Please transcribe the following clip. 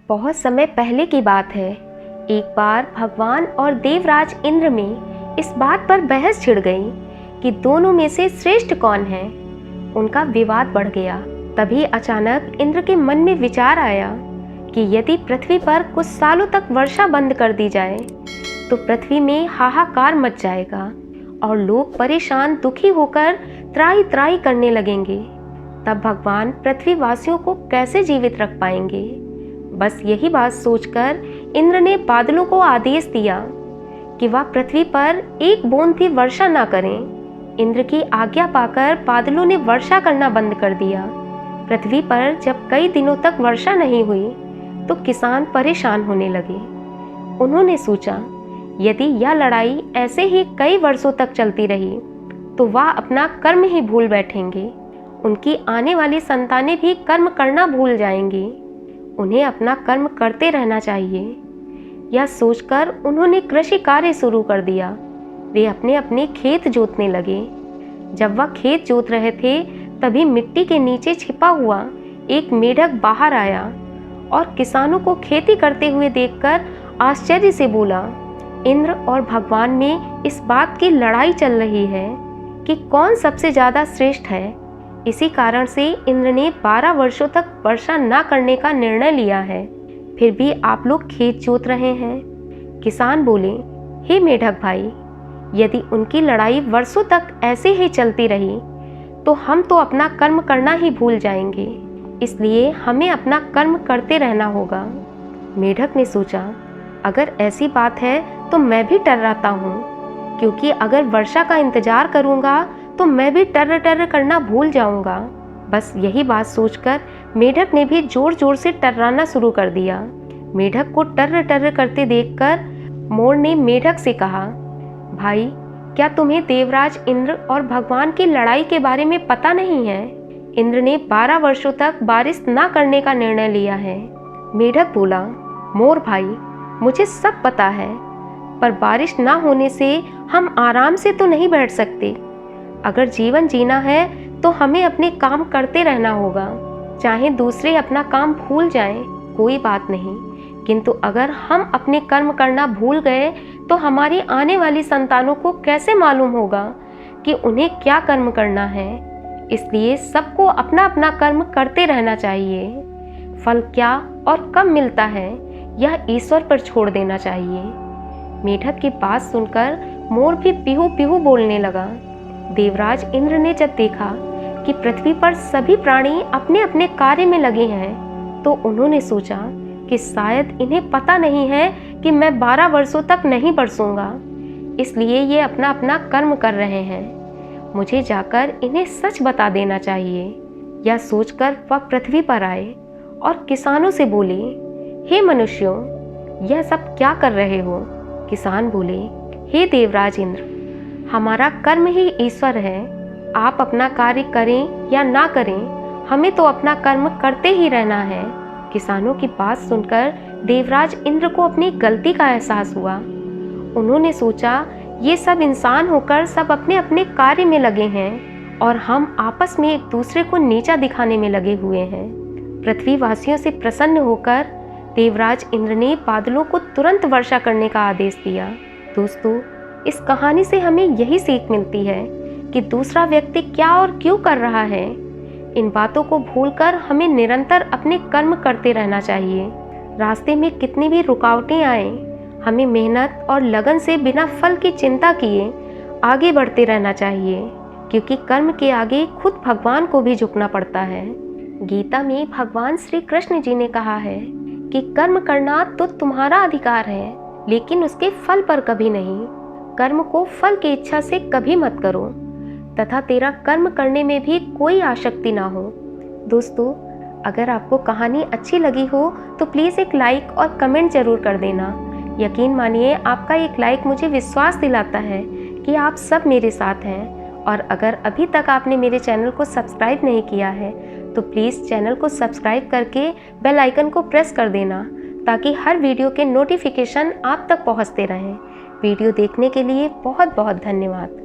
बहुत समय पहले की बात है। एक बार भगवान और देवराज इंद्र में इस बात पर बहस छिड़ गई कि दोनों में से श्रेष्ठ कौन है। उनका विवाद बढ़ गया। तभी अचानक इंद्र के मन में विचार आया कि यदि पृथ्वी पर कुछ सालों तक वर्षा बंद कर दी जाए तो पृथ्वी में हाहाकार मच जाएगा और लोग परेशान दुखी होकर त्राही त्राही करने लगेंगे। तब भगवान पृथ्वीवासियों को कैसे जीवित रख पाएंगे। बस यही बात सोचकर इंद्र ने बादलों को आदेश दिया कि वह पृथ्वी पर एक बूंद भी वर्षा ना करें। इंद्र की आज्ञा पाकर बादलों ने वर्षा करना बंद कर दिया। पृथ्वी पर जब कई दिनों तक वर्षा नहीं हुई तो किसान परेशान होने लगे। उन्होंने सोचा, यदि यह लड़ाई ऐसे ही कई वर्षों तक चलती रही तो वह अपना कर्म ही भूल बैठेंगे। उनकी आने वाली संतानें भी कर्म करना भूल जाएंगी। उन्हें अपना कर्म करते रहना चाहिए। यह सोचकर उन्होंने कृषि कार्य शुरू कर दिया। वे अपने अपने खेत जोतने लगे। जब वह खेत जोत रहे थे तभी मिट्टी के नीचे छिपा हुआ एक मेढक बाहर आया और किसानों को खेती करते हुए देखकर आश्चर्य से बोला, इंद्र और भगवान में इस बात की लड़ाई चल रही है कि कौन सबसे ज़्यादा श्रेष्ठ है। इसी कारण से इंद्र ने 12 वर्षों तक वर्षा न करने का निर्णय लिया है। फिर भी आप लोग खेत जोत रहे हैं। किसान बोले, हे मेढक भाई, यदि उनकी लड़ाई वर्षों तक ऐसे ही चलती रही तो हम तो अपना कर्म करना ही भूल जाएंगे। इसलिए हमें अपना कर्म करते रहना होगा। मेढक ने सोचा, अगर ऐसी बात है तो मैं भी टर्राता हूँ, क्योंकि अगर वर्षा का इंतजार करूँगा तो मैं भी टर्र टर्र करना भूल जाऊँगा। बस यही बात सोचकर मेढक ने भी जोर जोर से टर्राना शुरू कर दिया। मेढक को टर्र टर्र करते देखकर मोर ने मेढक से कहा, भाई, क्या तुम्हें देवराज इंद्र और भगवान की लड़ाई के बारे में पता नहीं है? इंद्र ने 12 वर्षों तक बारिश ना करने का निर्णय लिया है। मेढक बोला, मोर भाई, मुझे सब पता है, पर बारिश ना होने से हम आराम से तो नहीं बैठ सकते। अगर जीवन जीना है तो हमें अपने काम करते रहना होगा। चाहे दूसरे अपना काम भूल जाएं, कोई बात नहीं, किंतु अगर हम अपने कर्म करना भूल गए तो हमारी आने वाली संतानों को कैसे मालूम होगा कि उन्हें क्या कर्म करना है। इसलिए सबको अपना अपना कर्म करते रहना चाहिए। फल क्या और कब मिलता है यह ईश्वर पर छोड़ देना चाहिए। मेढक की बात सुनकर मोर भी पीहू पीहू बोलने लगा। देवराज इंद्र ने जब देखा कि पृथ्वी पर सभी प्राणी अपने अपने कार्य में लगे हैं तो उन्होंने सोचा कि शायद इन्हें पता नहीं है कि मैं 12 वर्षों तक नहीं बरसूंगा, इसलिए ये अपना अपना कर्म कर रहे हैं। मुझे जाकर इन्हें सच बता देना चाहिए। यह सोचकर वह पृथ्वी पर आए और किसानों से बोले, हे मनुष्यों, यह सब क्या कर रहे हो? किसान बोले, हे देवराज इंद्र, हमारा कर्म ही ईश्वर है। आप अपना कार्य करें या ना करें, हमें तो अपना कर्म करते ही रहना है। किसानों की बात सुनकर देवराज इंद्र को अपनी गलती का एहसास हुआ। उन्होंने सोचा, ये सब इंसान होकर सब अपने अपने कार्य में लगे हैं और हम आपस में एक दूसरे को नीचा दिखाने में लगे हुए हैं। पृथ्वीवासियों से प्रसन्न होकर देवराज इंद्र ने बादलों को तुरंत वर्षा करने का आदेश दिया। दोस्तों, इस कहानी से हमें यही सीख मिलती है कि दूसरा व्यक्ति क्या और क्यों कर रहा है, इन बातों को भूलकर हमें निरंतर अपने कर्म करते रहना चाहिए। रास्ते में कितनी भी रुकावटें आए, हमें मेहनत और लगन से बिना फल की चिंता किए आगे बढ़ते रहना चाहिए, क्योंकि कर्म के आगे खुद भगवान को भी झुकना पड़ता है। गीता में भगवान श्री कृष्ण जी ने कहा है कि कर्म करना तो तुम्हारा अधिकार है, लेकिन उसके फल पर कभी नहीं। कर्म को फल की इच्छा से कभी मत करो तथा तेरा कर्म करने में भी कोई आसक्ति ना हो। दोस्तों, अगर आपको कहानी अच्छी लगी हो तो प्लीज़ एक लाइक और कमेंट ज़रूर कर देना। यकीन मानिए, आपका एक लाइक मुझे विश्वास दिलाता है कि आप सब मेरे साथ हैं। और अगर अभी तक आपने मेरे चैनल को सब्सक्राइब नहीं किया है तो प्लीज़ चैनल को सब्सक्राइब करके बेल आइकन को प्रेस कर देना, ताकि हर वीडियो के नोटिफिकेशन आप तक पहुंचते रहें। वीडियो देखने के लिए बहुत बहुत धन्यवाद।